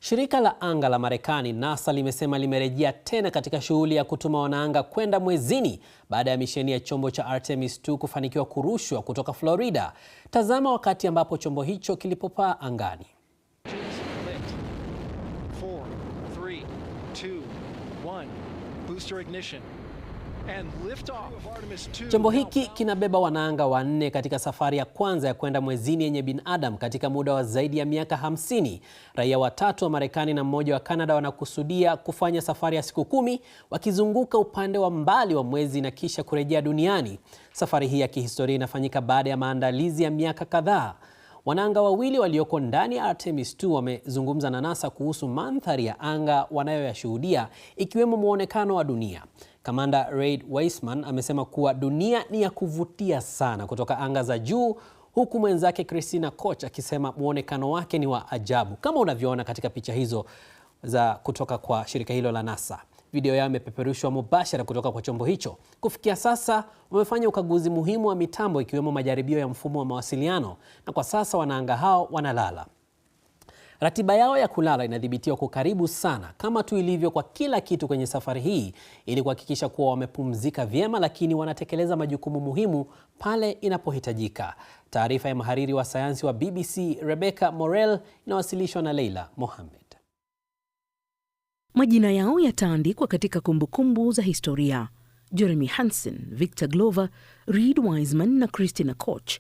Shirika la anga la Marekani NASA limesema limerejea tena katika shughuli ya kutuma wanaanga kwenda mwezini baada ya misheni ya chombo cha Artemis 2 kufanikiwa kurushwa kutoka Florida. Tazama wakati ambapo chombo hicho kilipopaa angani. 4, 3, 2, 1. Booster ignition. Chombo hiki kinabeba wanaanga wanne katika safari ya kwanza ya kwenda mwezini yenye binadamu katika muda wa zaidi ya miaka 50. Raia watatu wa Marekani na mmoja wa Canada wanakusudia kufanya safari ya siku 10 wakizunguka upande wa mbali wa mwezi na kisha kurejea duniani. Safari hii ya kihistoria inafanyika baada ya maandalizi ya miaka kadhaa. Wanaanga wawili walioko ndani ya Artemis 2 wamezungumza na NASA kuhusu mandhari ya anga wanayoyashuhudia, ikiwemo muonekano wa dunia. Kamanda Reid Wiseman amesema kuwa dunia ni ya kuvutia sana kutoka anga za juu, huku mwenzake Christina Koch akisema muonekano wake ni wa ajabu, kama unavyoona katika picha hizo za kutoka kwa shirika hilo la NASA. Video yao imepeperushwa mubashara kutoka kwa chombo hicho. Kufikia sasa wamefanya ukaguzi muhimu wa mitambo, ikiwemo majaribio ya mfumo wa mawasiliano, na kwa sasa wanaanga hao wanalala. Ratiba yao ya kulala inadhibitiwa kwa karibu sana, kama tu ilivyo kwa kila kitu kwenye safari hii, ili kuhakikisha kuwa wamepumzika vyema, lakini wanatekeleza majukumu muhimu pale inapohitajika. Taarifa ya mhariri wa sayansi wa BBC Rebecca Morel inawasilishwa na Leila Mohamed. Majina yao yataandikwa katika kumbukumbu za historia. Jeremy Hansen, Victor Glover, Reid Wiseman na Christina Koch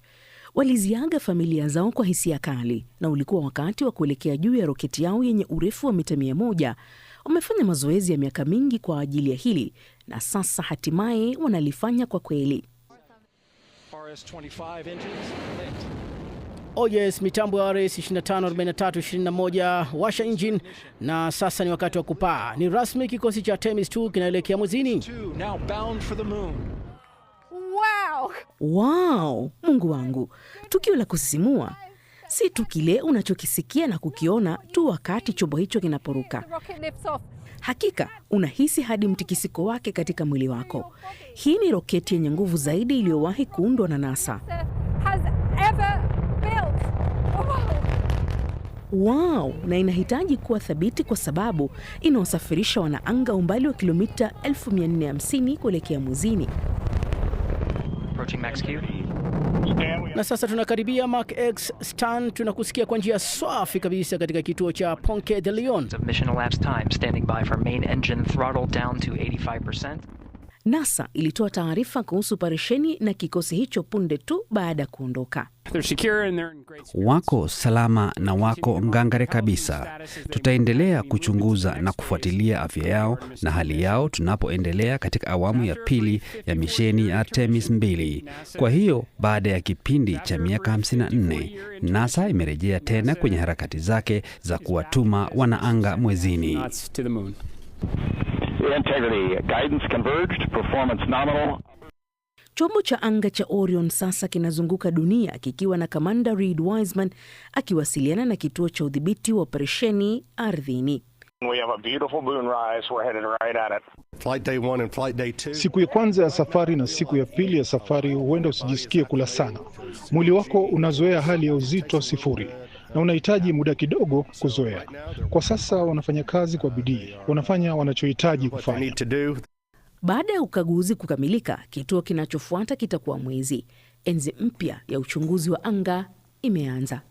waliziaga familia zao kwa hisia kali, na ulikuwa wakati wa kuelekea juu ya roketi yao yenye urefu wa mita 100. Wamefanya mazoezi ya miaka mingi kwa ajili ya hili, na sasa hatimaye wanalifanya kwa kweli. Yes, mitambo ya RS 25-43-21 washa engine, na sasa ni wakati wa kupaa. Ni rasmi, kikosi cha Artemis 2 kinaelekea mwezini. Wow, Mungu wangu, tukio la kusisimua. Si tu kile unachokisikia na kukiona tu wakati chombo hicho kinaporuka. Hakika unahisi hadi mtikisiko wake katika mwili wako. Hii ni roketi yenye nguvu zaidi iliyowahi kuundwa na NASA. Wow, na inahitaji kuwa thabiti kwa sababu inawasafirisha wanaanga umbali wa kilomita 1450 kuelekea mwezini. Na sasa tunakaribia Mark X stand. Tunakusikia kwa njia safi kabisa katika kituo cha Ponce de Leon. NASA ilitoa taarifa kuhusu operesheni na kikosi hicho punde tu baada ya kuondoka. Wako salama na wako ngangare kabisa. Tutaendelea kuchunguza na kufuatilia afya yao na hali yao tunapoendelea katika awamu ya pili ya misheni ya Artemis 2. Kwa hiyo baada ya kipindi cha miaka 54, NASA imerejea tena kwenye harakati zake za kuwatuma wanaanga mwezini. Integrity, guidance converged, performance nominal. Chombo cha anga cha Orion sasa kinazunguka dunia kikiwa na Kamanda Reid Wiseman akiwasiliana na kituo cha udhibiti wa operesheni ardhini. We have a beautiful moonrise. We're headed right at it. Flight day 1 and flight day 2. Siku ya kwanza ya safari na siku ya pili ya safari huenda usijisikie kula sana. Mwili wako unazoea hali ya uzito 0 na unahitaji muda kidogo kuzoea. Kwa sasa wanafanya kazi kwa bidii, wanafanya wanachohitaji kufanya. Baada ya ukaguzi kukamilika, kituo kinachofuata kitakuwa mwezi. Enzi mpya ya uchunguzi wa anga imeanza.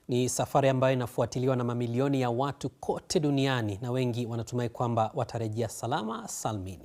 Ni safari ambayo inafuatiliwa na mamilioni ya watu kote duniani, na wengi wanatumai kwamba watarejea salama salmini.